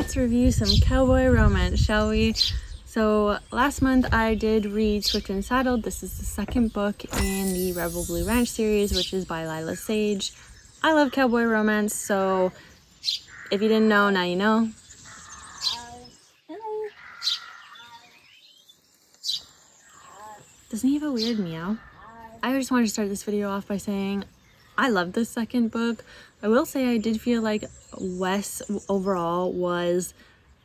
let's review some cowboy romance, shall we? So last month I did read Swift and Saddled. This is the second book in the Rebel Blue Ranch series, which is by Lyla Sage. I love cowboy romance, so if you didn't know, now you know. Hello. Doesn't he have a weird meow? I just wanted to start this video off by saying I love this second book. I will say I did feel like Wes overall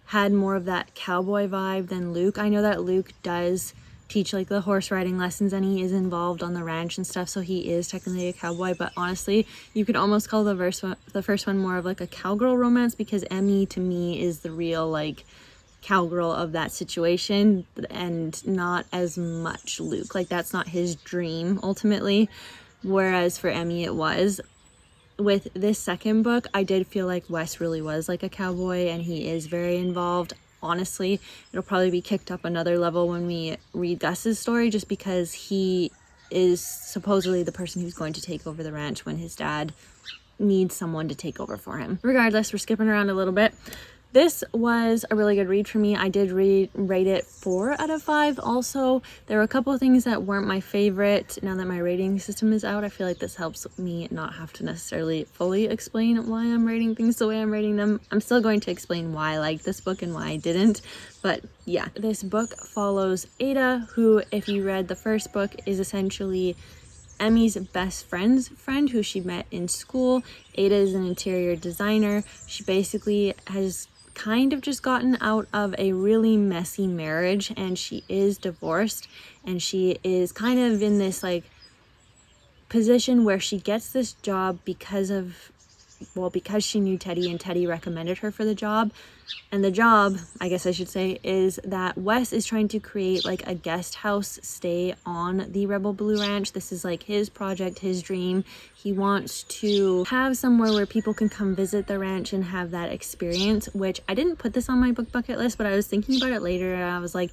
had more of that cowboy vibe than Luke. I know that Luke does teach like the horse riding lessons and he is involved on the ranch and stuff, so he is technically a cowboy, but honestly you could almost call the first one more of like a cowgirl romance, because Emmy to me is the real like cowgirl of that situation and not as much Luke. Like that's not his dream ultimately, whereas for Emmy it was. With this second book, I did feel like Wes really was like a cowboy and he is very involved. Honestly, it'll probably be kicked up another level when we read Gus's story, just because he is supposedly the person who's going to take over the ranch when his dad needs someone to take over for him. Regardless, we're skipping around a little bit. This was a really good read for me. I did rate it 4 out of 5. Also, there were a couple of things that weren't my favorite. Now that my rating system is out, I feel like this helps me not have to necessarily fully explain why I'm rating things the way I'm rating them. I'm still going to explain why I liked this book and why I didn't. But yeah, this book follows Ada, who, if you read the first book, is essentially Emmy's best friend's friend who she met in school. Ada is an interior designer. She basically has kind of just gotten out of a really messy marriage and she is divorced, and she is kind of in this like position where she gets this job because she knew Teddy and Teddy recommended her for the job. And the job, I guess I should say, is that Wes is trying to create like a guest house stay on the Rebel Blue Ranch. This is like his project, his dream. He wants to have somewhere where people can come visit the ranch and have that experience, which I didn't put this on my book bucket list, but I was thinking about it later and I was like,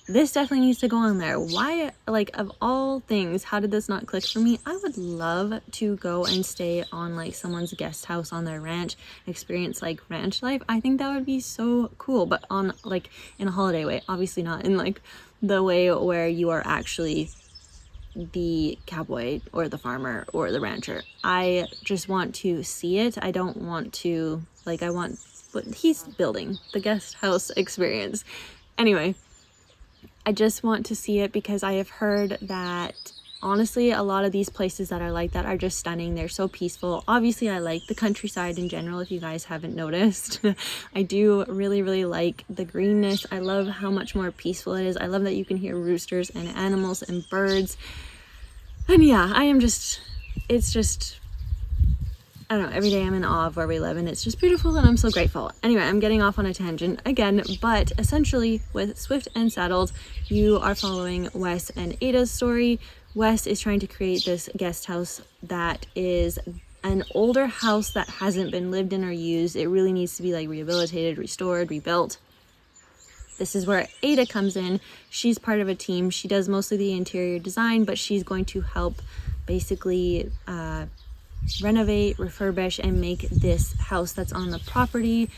this definitely needs to go on there. Why, like, of all things, how did this not click for me? I would love to go and stay on like someone's guest house on their ranch, experience like ranch life. I think that would be so cool, but on like in a holiday way, obviously not in like the way where you are actually the cowboy or the farmer or the rancher. I just want to see it. I don't want to, like, I want what he's building, the guest house experience. Anyway, I just want to see it because I have heard that honestly a lot of these places that are like that are just stunning. They're so peaceful. Obviously I like the countryside in general, if you guys haven't noticed. I do really like the greenness. I love how much more peaceful it is. I love that you can hear roosters and animals and birds. And yeah, it's just I don't know, every day I'm in awe of where we live and it's just beautiful and I'm so grateful. Anyway, I'm getting off on a tangent again, but essentially with Swift and Saddled, you are following Wes and Ada's story. Wes is trying to create this guest house that is an older house that hasn't been lived in or used. It really needs to be like rehabilitated, restored, rebuilt. This is where Ada comes in. She's part of a team. She does mostly the interior design, but she's going to help basically renovate, refurbish, and make this house that's on the property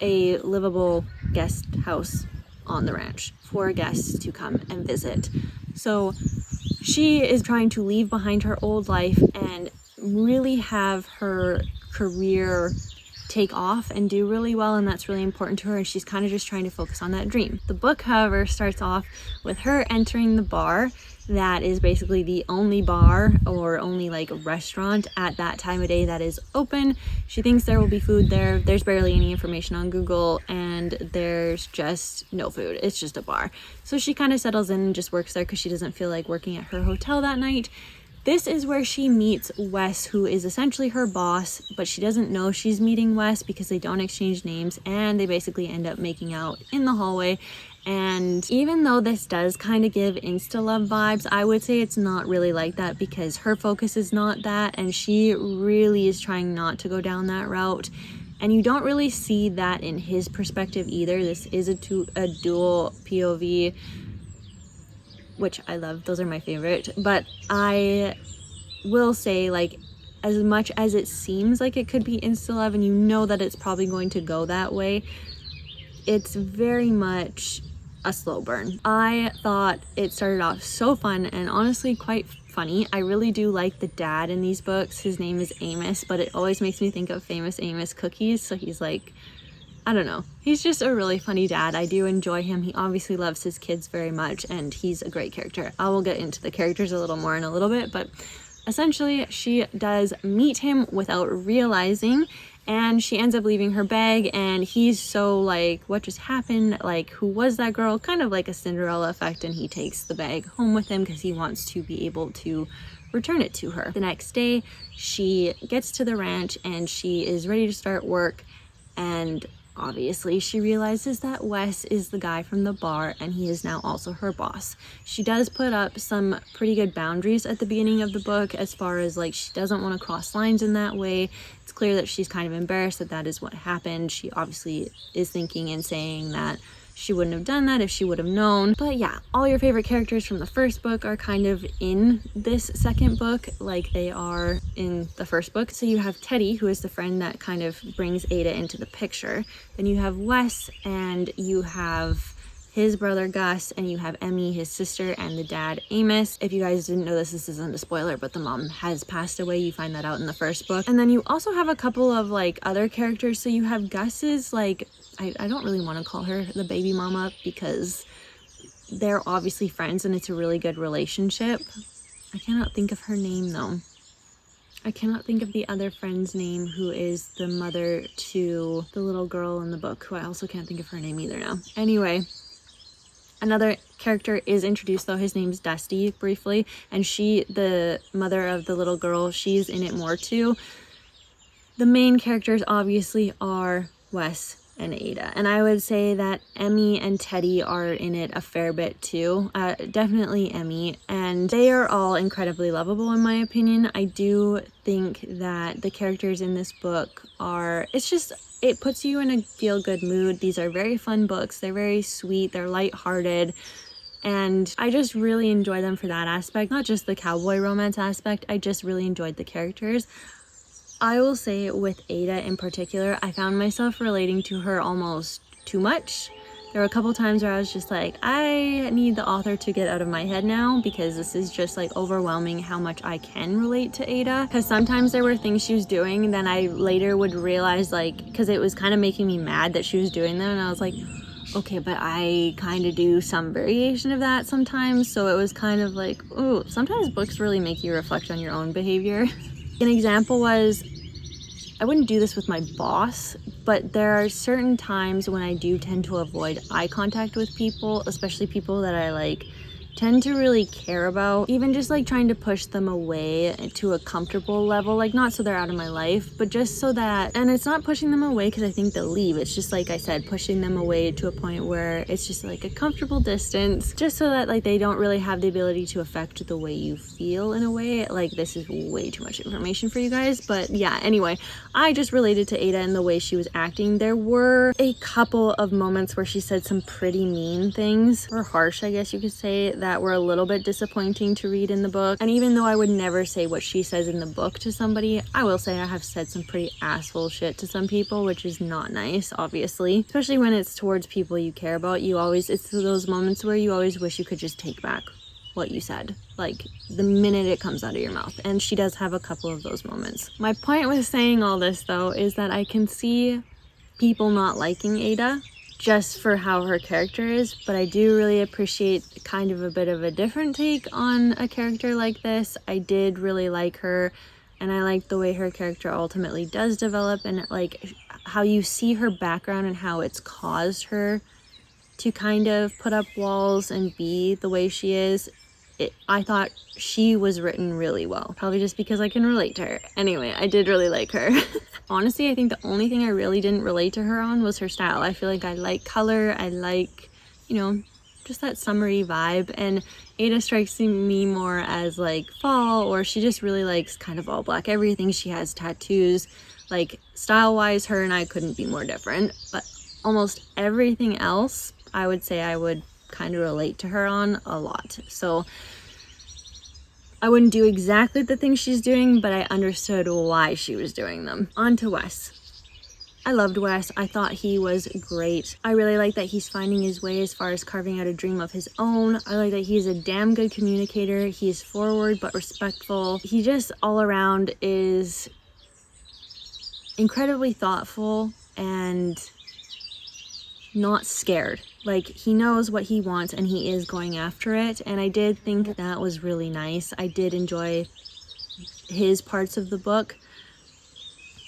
a livable guest house on the ranch for guests to come and visit. So she is trying to leave behind her old life and really have her career take off and do really well, and that's really important to her, and she's kind of just trying to focus on that dream. The book, however, starts off with her entering the bar that is basically the only bar or only like restaurant at that time of day that is open. She thinks there will be food there. There's barely any information on Google and there's just no food. It's just a bar. So she kind of settles in and just works there because she doesn't feel like working at her hotel that night. This is where she meets Wes, who is essentially her boss, but she doesn't know she's meeting Wes because they don't exchange names, and they basically end up making out in the hallway. And even though this does kind of give insta-love vibes, I would say it's not really like that because her focus is not that, and she really is trying not to go down that route. And you don't really see that in his perspective either. This is a dual POV, which I love. Those are my favorite. But I will say, like, as much as it seems like it could be insta love and you know that it's probably going to go that way, it's very much a slow burn. I thought it started off so fun and honestly quite funny. I really do like the dad in these books. His name is Amos, but it always makes me think of Famous Amos cookies. So he's like, I don't know, he's just a really funny dad. I do enjoy him. He obviously loves his kids very much and he's a great character. I will get into the characters a little more in a little bit, but essentially she does meet him without realizing, and she ends up leaving her bag and he's so like, what just happened? Like, who was that girl? Kind of like a Cinderella effect, and he takes the bag home with him because he wants to be able to return it to her. The next day she gets to the ranch and she is ready to start work, and obviously she realizes that Wes is the guy from the bar and he is now also her boss. She does put up some pretty good boundaries at the beginning of the book, as far as like she doesn't want to cross lines in that way. It's clear that she's kind of embarrassed that that is what happened. She obviously is thinking and saying that she wouldn't have done that if she would have known. But yeah, all your favorite characters from the first book are kind of in this second book like they are in the first book. So you have Teddy, who is the friend that kind of brings Ada into the picture. Then you have Wes, and you have his brother Gus, and you have Emmy, his sister, and the dad Amos. If you guys didn't know this isn't a spoiler, but the mom has passed away. You find that out in the first book. And then you also have a couple of like other characters. So you have Gus's like, I don't really want to call her the baby mama because they're obviously friends and it's a really good relationship. I cannot think of her name though. I cannot think of the other friend's name, who is the mother to the little girl in the book, who I also can't think of her name either now. Anyway, another character is introduced though. His name's Dusty, briefly, and she, the mother of the little girl, she's in it more too. The main characters obviously are Wes and Ada, and I would say that Emmy and Teddy are in it a fair bit too. Definitely Emmy, and they are all incredibly lovable in my opinion. I do think that the characters in this book are, it puts you in a feel-good mood. These are very fun books. They're very sweet, they're lighthearted, and I just really enjoy them for that aspect, not just the cowboy romance aspect. I just really enjoyed the characters. I will say with Ada in particular, I found myself relating to her almost too much. There were a couple times where I was just like, I need the author to get out of my head now, because this is just like overwhelming how much I can relate to Ada. Because sometimes there were things she was doing and then I later would realize, like, because it was kind of making me mad that she was doing them, and I was like, okay, but I kind of do some variation of that sometimes. So it was kind of like, oh, sometimes books really make you reflect on your own behavior. An example was, I wouldn't do this with my boss, but there are certain times when I do tend to avoid eye contact with people, especially people that I like tend to really care about, even just like trying to push them away to a comfortable level, like not so they're out of my life, but just so that, and it's not pushing them away because I think they'll leave, it's just like I said, pushing them away to a point where it's just like a comfortable distance, just so that like they don't really have the ability to affect the way you feel in a way. Like, this is way too much information for you guys, but yeah, anyway, I just related to Ada and the way she was acting. There were a couple of moments where she said some pretty mean things, or harsh, I guess you could say, that were a little bit disappointing to read in the book. And even though I would never say what she says in the book to somebody, I will say I have said some pretty asshole shit to some people, which is not nice, obviously, especially when it's towards people you care about. It's those moments where you always wish you could just take back what you said, like the minute it comes out of your mouth. And she does have a couple of those moments. My point with saying all this though is that I can see people not liking Ada just for how her character is, but I do really appreciate kind of a bit of a different take on a character like this. I did really like her, and I like the way her character ultimately does develop, and like how you see her background and how it's caused her to kind of put up walls and be the way she is. I thought she was written really well, probably just because I can relate to her. Anyway, I did really like her. Honestly, I think the only thing I really didn't relate to her on was her style. I feel like I like color, I like, you know, just that summery vibe, and Ada strikes me more as like fall, or she just really likes kind of all black everything. She has tattoos. Like, style wise, her and I couldn't be more different, but almost everything else I would say I would kind of relate to her on a lot. So I wouldn't do exactly the things she's doing, but I understood why she was doing them. On to Wes. I loved Wes. I thought he was great. I really like that he's finding his way as far as carving out a dream of his own. I like that he's a damn good communicator. He's forward but respectful. He just all around is incredibly thoughtful and not scared. Like, he knows what he wants and he is going after it, and I did think that was really nice. I did enjoy his parts of the book,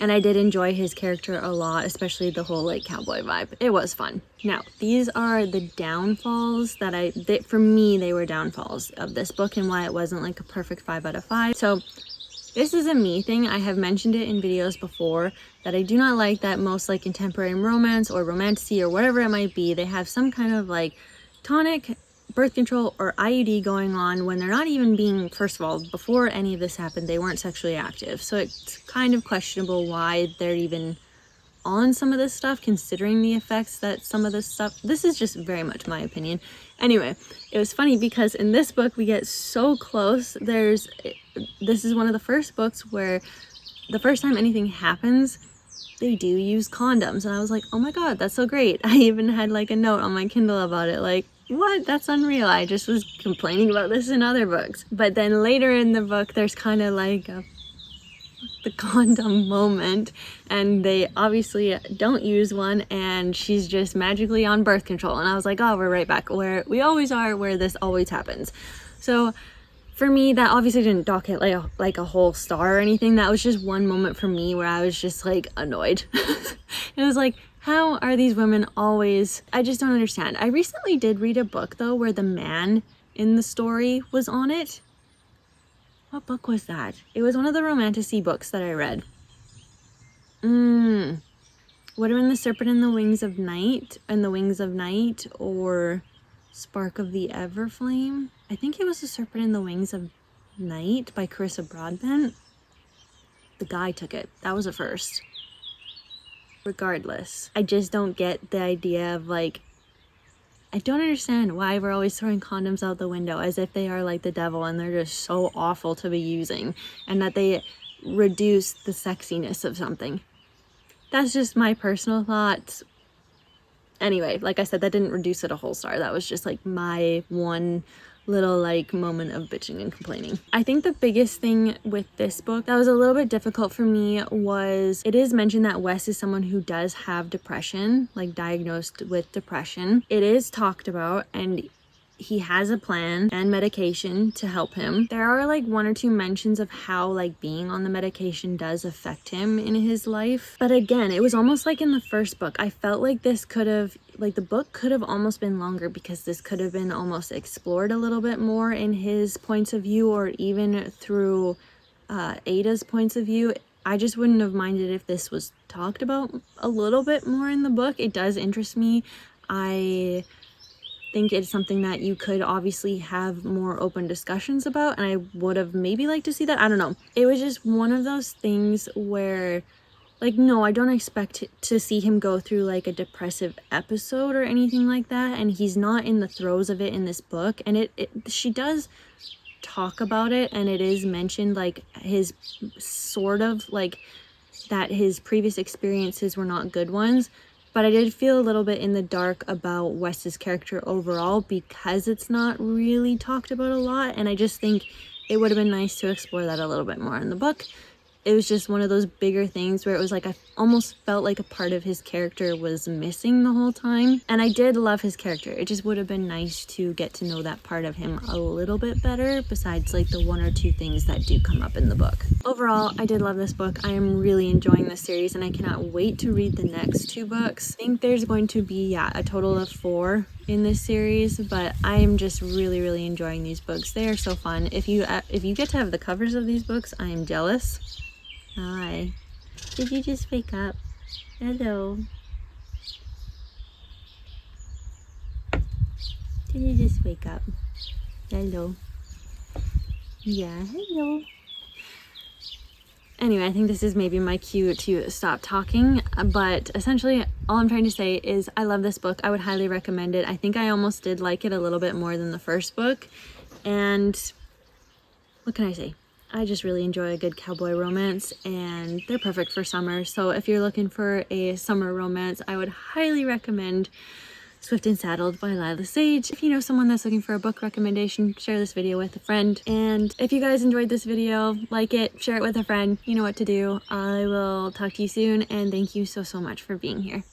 and I did enjoy his character a lot, especially the whole like cowboy vibe. It was fun. Now, these are the downfalls that for me, they were downfalls of this book and why it wasn't like a perfect 5 out of 5. So this is a me thing. I have mentioned it in videos before that I do not like that most like contemporary romance or romantasy or whatever it might be, they have some kind of like tonic, birth control, or IUD going on when they're not even being, first of all, before any of this happened, they weren't sexually active. So it's kind of questionable why they're even on some of this stuff, considering the effects that some of this stuff, this is just very much my opinion. Anyway, it was funny because in this book we get so close. This is one of the first books where the first time anything happens, they do use condoms, and I was like, oh my god, that's so great. I even had like a note on my Kindle about it, like, what? That's unreal. I just was complaining about this in other books. But then later in the book, there's kind of like the condom moment, and they obviously don't use one, and she's just magically on birth control, and I was like, oh, we're right back where we always are, where this always happens. So for me, that obviously didn't dock it like a whole star or anything. That was just one moment for me where I was just like annoyed. It was like, how are these women always, I just don't understand. I recently did read a book though where the man in the story was on it. What book was that? It was one of the romantasy books that I read. Would have been The Serpent in the Wings of Night, or Spark of the Everflame. I think it was The Serpent in the Wings of Night by Carissa Broadbent. The guy took it. That was a first. Regardless, I just don't get the idea of like, I don't understand why we're always throwing condoms out the window as if they are like the devil and they're just so awful to be using, and that they reduce the sexiness of something. That's just my personal thoughts. Anyway, like I said, that didn't reduce it a whole star. That was just like my one little like moment of bitching and complaining. I think the biggest thing with this book that was a little bit difficult for me was it is mentioned that Wes is someone who does have depression, like diagnosed with depression. It is talked about, and he has a plan and medication to help him. There are like 1 or 2 mentions of how like being on the medication does affect him in his life. But again, it was almost like in the first book, I felt like this could have, like the book could have almost been longer because this could have been almost explored a little bit more in his points of view, or even through Ada's points of view. I just wouldn't have minded if this was talked about a little bit more in the book. It does interest me. I think it's something that you could obviously have more open discussions about, and I would have maybe liked to see that. I don't know. It was just one of those things where, like, no, I don't expect to see him go through like a depressive episode or anything like that, and he's not in the throes of it in this book. And she does talk about it, and it is mentioned like his sort of like that his previous experiences were not good ones. But I did feel a little bit in the dark about Wes's character overall because it's not really talked about a lot, and I just think it would have been nice to explore that a little bit more in the book. It was just one of those bigger things where it was like I almost felt like a part of his character was missing the whole time. And I did love his character. It just would have been nice to get to know that part of him a little bit better, besides like the 1 or 2 things that do come up in the book. Overall, I did love this book. I am really enjoying this series, and I cannot wait to read the next 2 books. I think there's going to be, a total of 4 in this series, but I am just really enjoying these books. They are so fun. If you get to have the covers of these books, I am jealous. Hi. Did you just wake up? Hello. Did you just wake up? Hello. Yeah, hello. Anyway, I think this is maybe my cue to stop talking, but essentially all I'm trying to say is I love this book. I would highly recommend it. I think I almost did like it a little bit more than the first book, and what can I say? I just really enjoy a good cowboy romance, and they're perfect for summer. So if you're looking for a summer romance, I would highly recommend Swift and Saddled by Lyla Sage. If you know someone that's looking for a book recommendation, share this video with a friend. And if you guys enjoyed this video, like it, share it with a friend. You know what to do. I will talk to you soon, and thank you so much for being here.